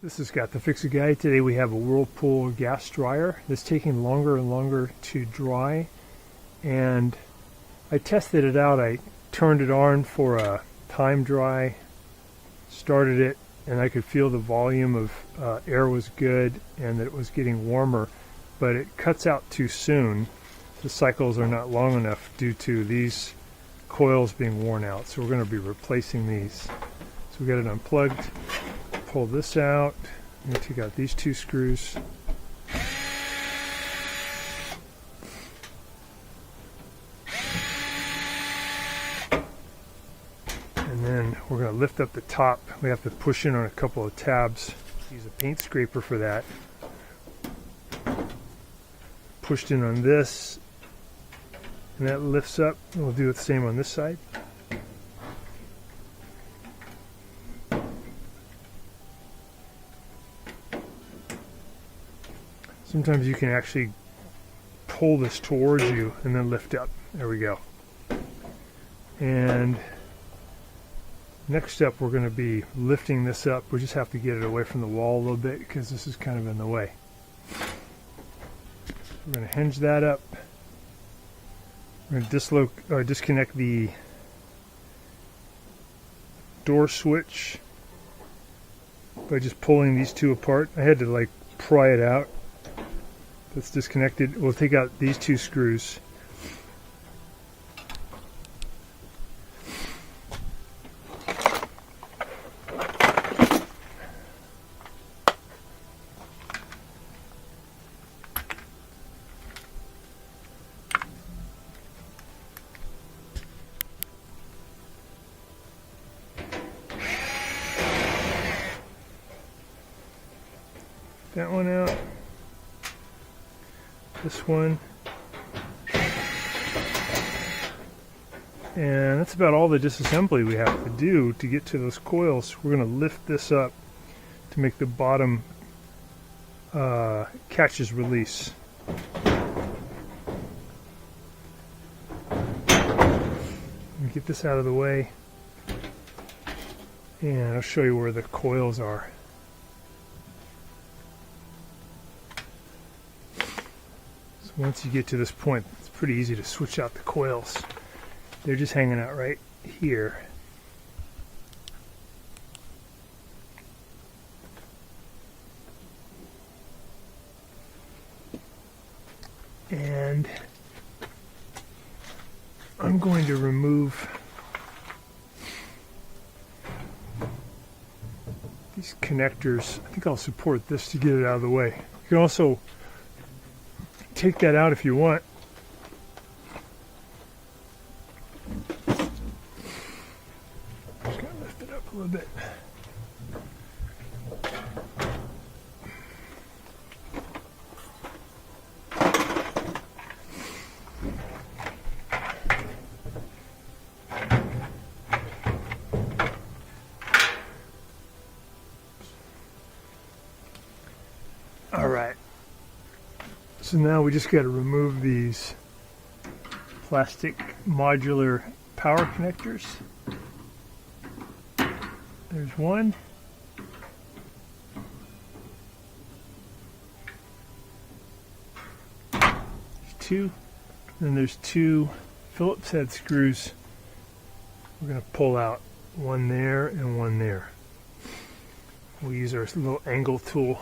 This is Got the Fix-It Guy. Today we have a Whirlpool gas dryer that's taking longer and longer to dry, and I tested it out. I turned it on for a time dry, started it, and I could feel the volume of air was good and that it was getting warmer, but it cuts out too soon. The cycles are not long enough due to these coils being worn out, so we're going to be replacing these. So we got it unplugged. Pull this out. I'm going to take out these two screws. And then we're going to lift up the top. We have to push in on a couple of tabs. Use a paint scraper for that. Pushed in on this, and that lifts up. And we'll do the same on this side. Sometimes you can actually pull this towards you and then lift up. There we go. And next step, we're going to be lifting this up. We just have to get it away from the wall a little bit because this is kind of in the way. We're going to hinge that up. We're going to disconnect the door switch by just pulling these two apart. I had to pry it out. That's disconnected. We'll take out these two screws. That one out. This one, and that's about all the disassembly we have to do to get to those coils. We're going to lift this up to make the bottom catches release. Get this out of the way, and I'll show you where the coils are. Once you get to this point, it's pretty easy to switch out the coils. They're just hanging out right here. And I'm going to remove these connectors. I think I'll support this to get it out of the way. You can also take that out if you want. Just gotta lift it up a little bit. All right. So now we just got to remove these plastic modular power connectors. There's one. There's two. Then there's two Phillips head screws. We're going to pull out one there and one there. We'll use our little angle tool.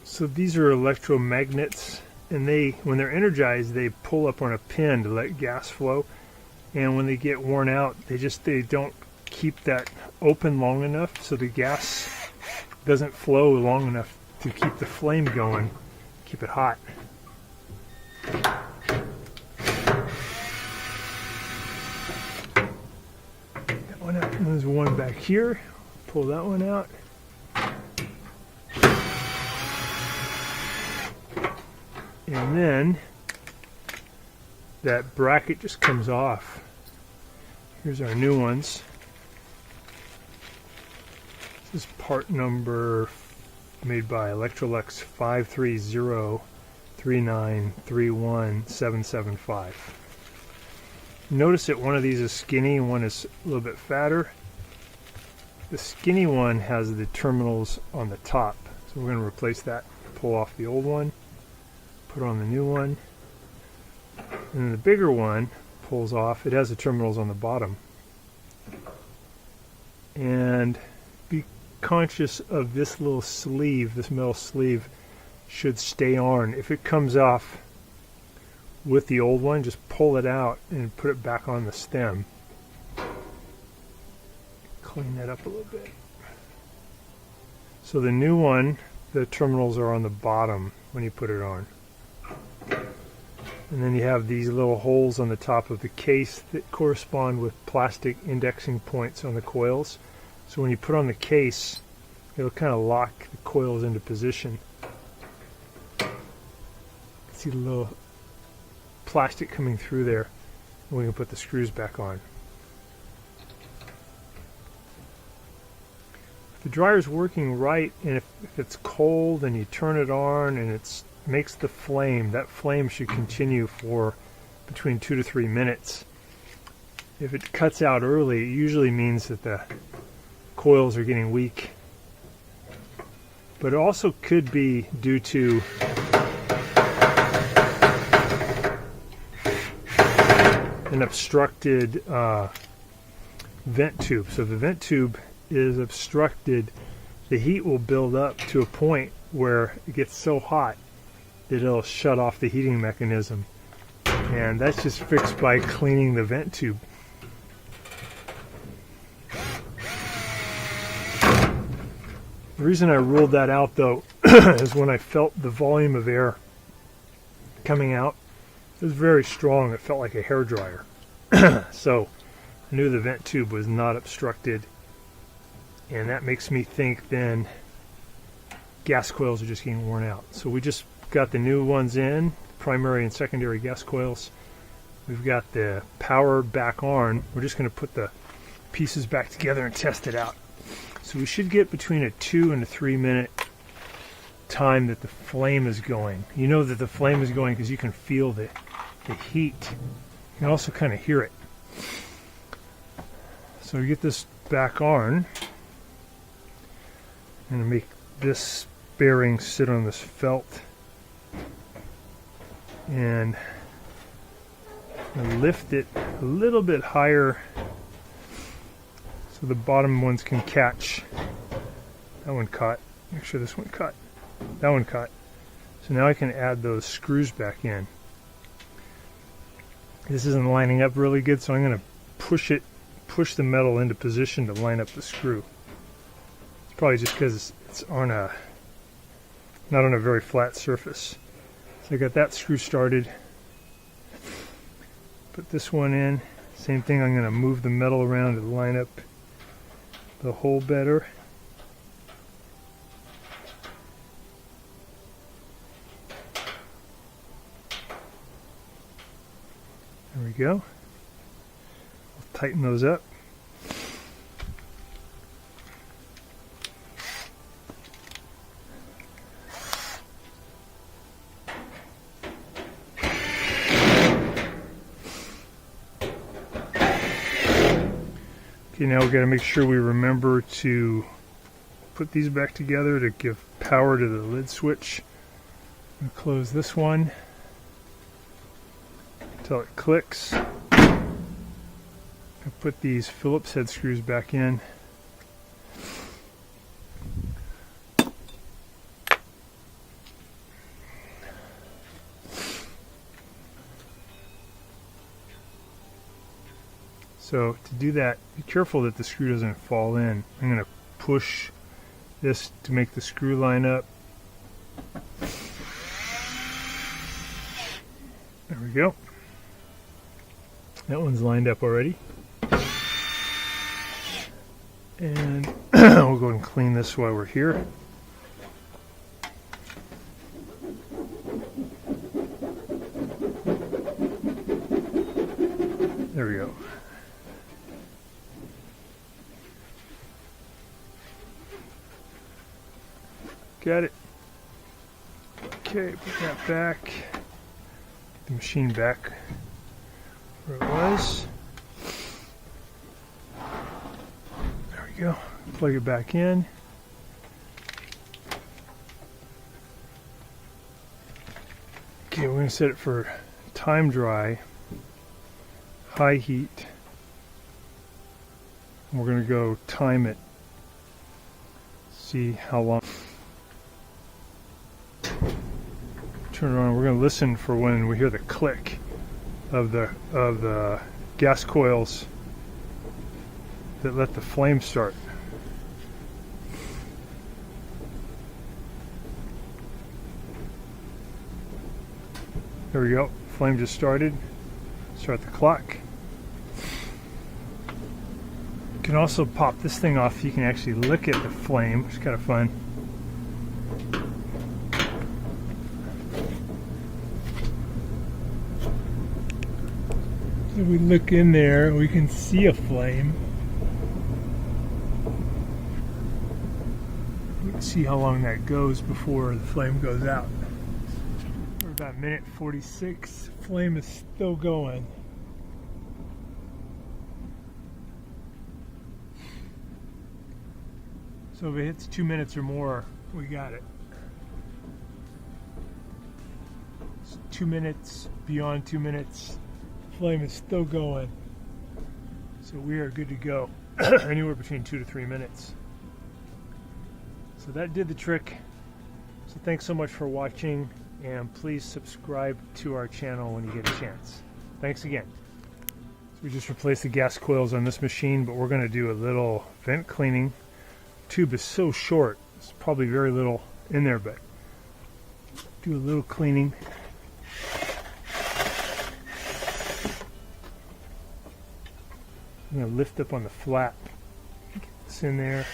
So these are electromagnets, and when they're energized, they pull up on a pin to let gas flow. And when they get worn out, they don't keep that open long enough, so the gas doesn't flow long enough to keep the flame going, keep it hot. That one out. And there's one back here. Pull that one out. And then that bracket just comes off. Here's our new ones. This is part number made by Electrolux 53039317775. Notice that one of these is skinny and one is a little bit fatter. The skinny one has the terminals on the top, so we're going to replace that. Pull off the old one, put on the new one, and then the bigger one pulls off. It has the terminals on the bottom. And be conscious of this little sleeve, this metal sleeve should stay on. If it comes off with the old one, just pull it out and put it back on the stem. Clean that up a little bit. So the new one, the terminals are on the bottom when you put it on. And then you have these little holes on the top of the case that correspond with plastic indexing points on the coils. So when you put on the case, it'll kind of lock the coils into position. See the little plastic coming through there, and we can put the screws back on. If the dryer's working right, and if it's cold and you turn it on and it makes the flame, that flame should continue for between 2 to 3 minutes. If it cuts out early, it usually means that the coils are getting weak. But it also could be due to an obstructed vent tube. So if the vent tube is obstructed, the heat will build up to a point where it gets so hot that it'll shut off the heating mechanism. And that's just fixed by cleaning the vent tube. The reason I ruled that out, though, is when I felt the volume of air coming out, it was very strong. It felt like a hairdryer. So I knew the vent tube was not obstructed, and that makes me think then gas coils are just getting worn out. So we just got the new ones in, primary and secondary gas coils. We've got the power back on. We're just going to put the pieces back together and test it out. So we should get between a 2 and a 3 minute time that the flame is going. You know that the flame is going because you can feel the heat. You can also kind of hear it. So we get this back on. I'm going to make this bearing sit on this felt. And lift it a little bit higher so the bottom ones can catch. That one caught. Make sure this one caught. That one caught. So now I can add those screws back in. This isn't lining up really good, so I'm going to push the metal into position to line up the screw. It's probably just because it's on not on a very flat surface. So I got that screw started. Put this one in. Same thing, I'm going to move the metal around to line up the hole better. There we go. I'll tighten those up. Okay, now we've got to make sure we remember to put these back together to give power to the lid switch. I'm going to close this one until it clicks. I'll put these Phillips head screws back in. So to do that, be careful that the screw doesn't fall in. I'm going to push this to make the screw line up. There we go. That one's lined up already. And we'll go ahead and clean this while we're here. There we go. look at it. Okay, put that back. The machine back where it was. There we go. Plug it back in. Okay, we're going to set it for time dry, high heat. We're going to go time it. See how long. Turn it on. We're going to listen for when we hear the click of the gas coils that let the flame start. There we go. Flame just started. Start the clock. You can also pop this thing off. You can actually look at the flame, which is kind of fun. So we look in there, we can see a flame. We can see how long that goes before the flame goes out. We're about minute 46. Flame is still going. So if it hits 2 minutes or more, we got it. It's 2 minutes, beyond 2 minutes, flame is still going. So we are good to go. Anywhere between 2 to 3 minutes. So that did the trick. So thanks so much for watching, and please subscribe to our channel when you get a chance. Thanks again. So we just replaced the gas coils on this machine, but we're going to do a little vent cleaning. Tube is so short, there's probably very little in there, but do a little cleaning. I'm going to lift up on the flap, get this in there.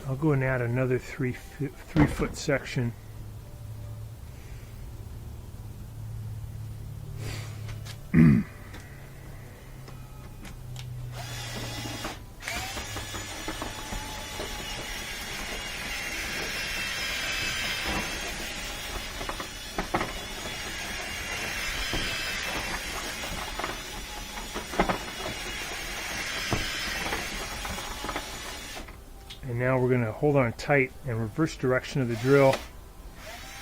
I'll go and add another 3-foot section. And now we're going to hold on tight and reverse direction of the drill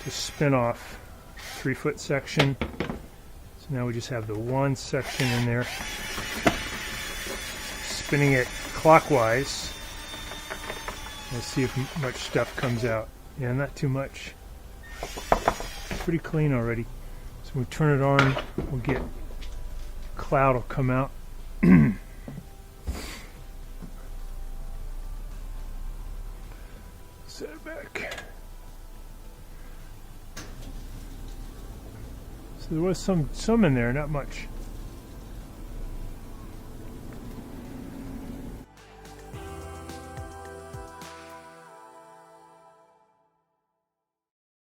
to spin off 3-foot section. So now we just have the one section in there. Spinning it clockwise. Let's see if much stuff comes out. Yeah, not too much. Pretty clean already. So when we turn it on, we'll get cloud will come out. Set it back. So there was some in there, not much.